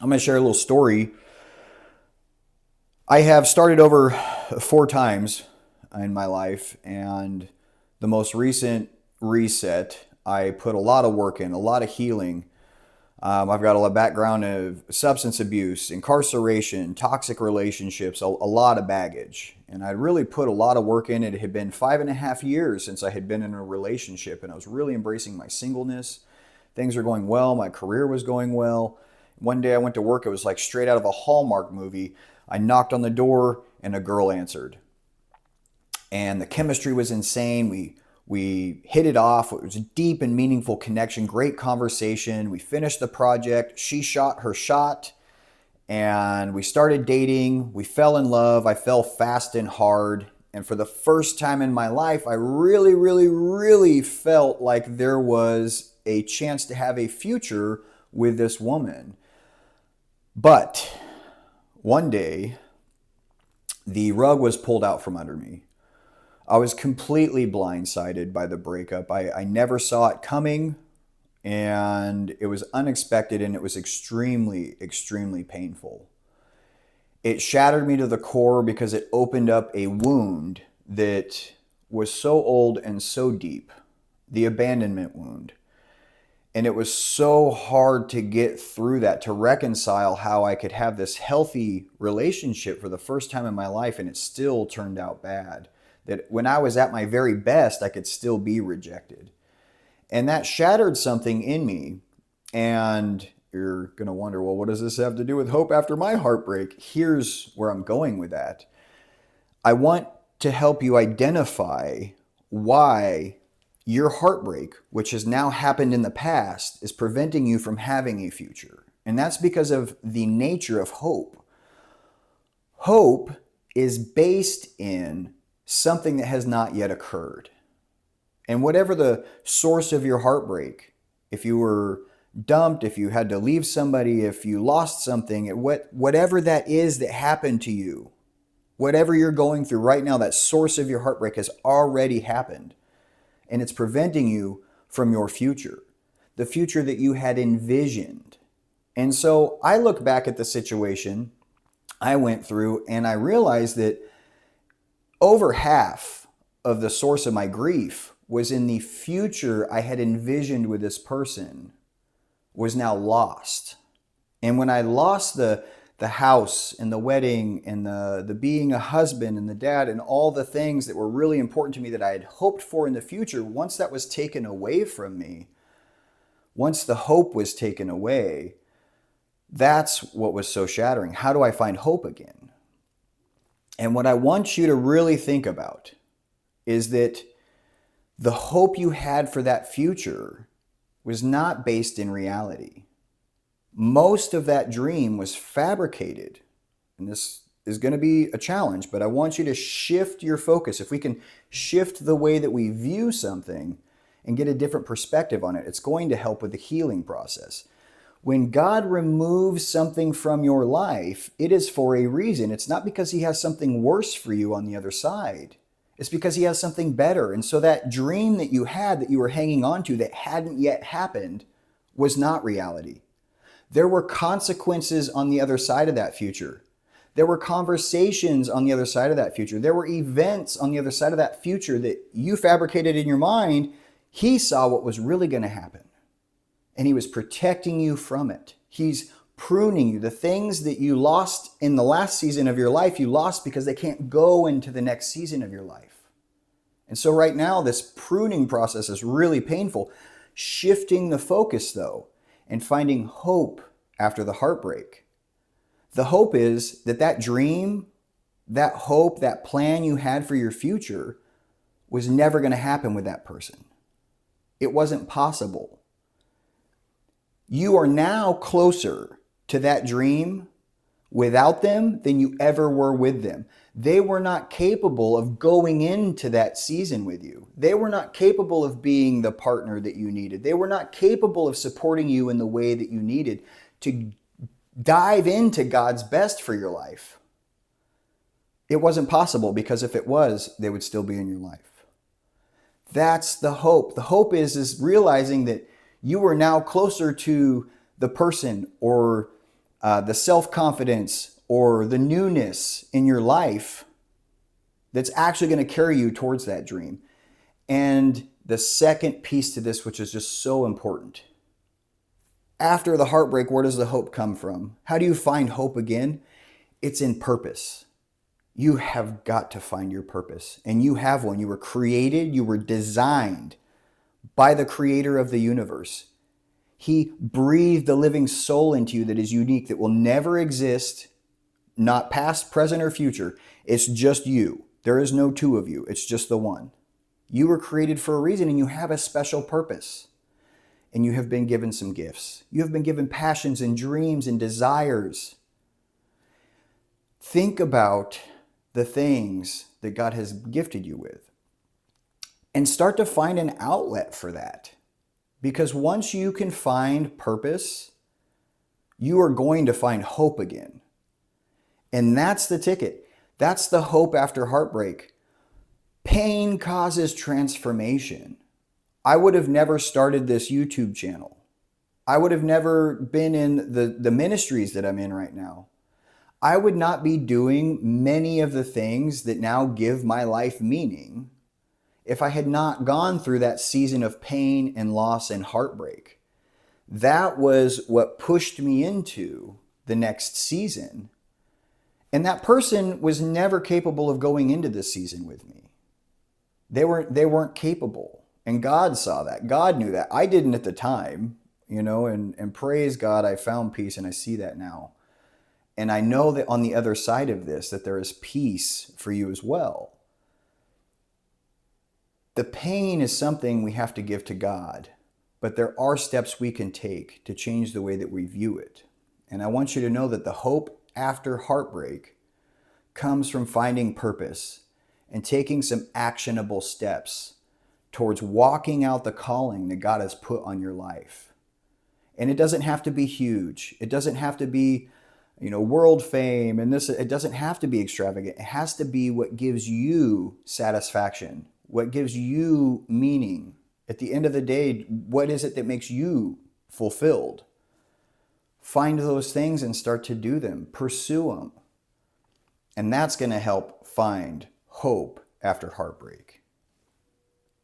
I'm going to share a little story. I have started over 4 times in my life, and the most recent reset, I put a lot of work in, a lot of healing. I've got a background of substance abuse, incarceration, toxic relationships, a lot of baggage. And I really put a lot of work in. It had been 5.5 years since I had been in a relationship, and I was really embracing my singleness. Things were going well, my career was going well. One day I went to work, it was like straight out of a Hallmark movie. I knocked on the door, and a girl answered. And the chemistry was insane. We hit it off. It was a deep and meaningful connection, great conversation. We finished the project. She shot her shot and we started dating. We fell in love. I fell fast and hard. And for the first time in my life, I really, really, really felt like there was a chance to have a future with this woman. But one day, the rug was pulled out from under me. I was completely blindsided by the breakup. I never saw it coming, and it was unexpected, and it was extremely, extremely painful. It shattered me to the core because it opened up a wound that was so old and so deep, the abandonment wound. And it was so hard to get through that, to reconcile how I could have this healthy relationship for the first time in my life and it still turned out bad. That when I was at my very best, I could still be rejected. And that shattered something in me. And you're going to wonder, well, what does this have to do with hope after my heartbreak? Here's where I'm going with that. I want to help you identify why your heartbreak, which has now happened in the past, is preventing you from having a future. And that's because of the nature of hope. Hope is based in something that has not yet occurred. And whatever the source of your heartbreak, if you were dumped, if you had to leave somebody, if you lost something, whatever that is that happened to you, whatever you're going through right now, that source of your heartbreak has already happened. And it's preventing you from your future, the future that you had envisioned. And so I look back at the situation I went through and I realized that over half of the source of my grief was in the future I had envisioned with this person was now lost. And when I lost the house and the wedding and the being a husband and the dad and all the things that were really important to me that I had hoped for in the future, once that was taken away from me, once the hope was taken away, that's what was so shattering. How do I find hope again? And what I want you to really think about is that the hope you had for that future was not based in reality. Most of that dream was fabricated. And this is going to be a challenge, but I want you to shift your focus. If we can shift the way that we view something and get a different perspective on it, it's going to help with the healing process. When God removes something from your life, it is for a reason. It's not because He has something worse for you on the other side. It's because He has something better. And so that dream that you had that you were hanging on to that hadn't yet happened was not reality. There were consequences on the other side of that future. There were conversations on the other side of that future. There were events on the other side of that future that you fabricated in your mind. He saw what was really going to happen. And He was protecting you from it. He's pruning you. The things that you lost in the last season of your life, you lost because they can't go into the next season of your life. And so right now, this pruning process is really painful. Shifting the focus, though, and finding hope after the heartbreak. The hope is that that dream, that hope, that plan you had for your future was never going to happen with that person. It wasn't possible. You are now closer to that dream without them than you ever were with them. They were not capable of going into that season with you. They were not capable of being the partner that you needed. They were not capable of supporting you in the way that you needed to dive into God's best for your life. It wasn't possible because if it was, they would still be in your life. That's the hope. The hope is realizing that you are now closer to the person or the self-confidence or the newness in your life that's actually going to carry you towards that dream. And the second piece to this, which is just so important, after the heartbreak, where does the hope come from? How do you find hope again? It's in purpose. You have got to find your purpose, and you have one. You were created, you were designed by the creator of the universe. He breathed a living soul into you that is unique, that will never exist, not past, present, or future. It's just you. There is no two of you. It's just the one. You were created for a reason, and you have a special purpose. And you have been given some gifts. You have been given passions and dreams and desires. Think about the things that God has gifted you with and start to find an outlet for that. Because once you can find purpose, you are going to find hope again. And that's the ticket. That's the hope after heartbreak. Pain causes transformation. I would have never started this YouTube channel. I would have never been in the ministries that I'm in right now. I would not be doing many of the things that now give my life meaning if I had not gone through that season of pain and loss and heartbreak. That was what pushed me into the next season. And that person was never capable of going into this season with me. They weren't capable. And God saw that. God knew that. I didn't at the time, and praise God, I found peace, and I see that now. And I know that on the other side of this, that there is peace for you as well. The pain is something we have to give to God, but there are steps we can take to change the way that we view it. And I want you to know that the hope after heartbreak comes from finding purpose and taking some actionable steps towards walking out the calling that God has put on your life. And it doesn't have to be huge. It doesn't have to be, world fame and this. It doesn't have to be extravagant. It has to be what gives you satisfaction, what gives you meaning. At the end of the day, what is it that makes you fulfilled? Find those things and start to do them. Pursue them. And that's going to help find hope after heartbreak.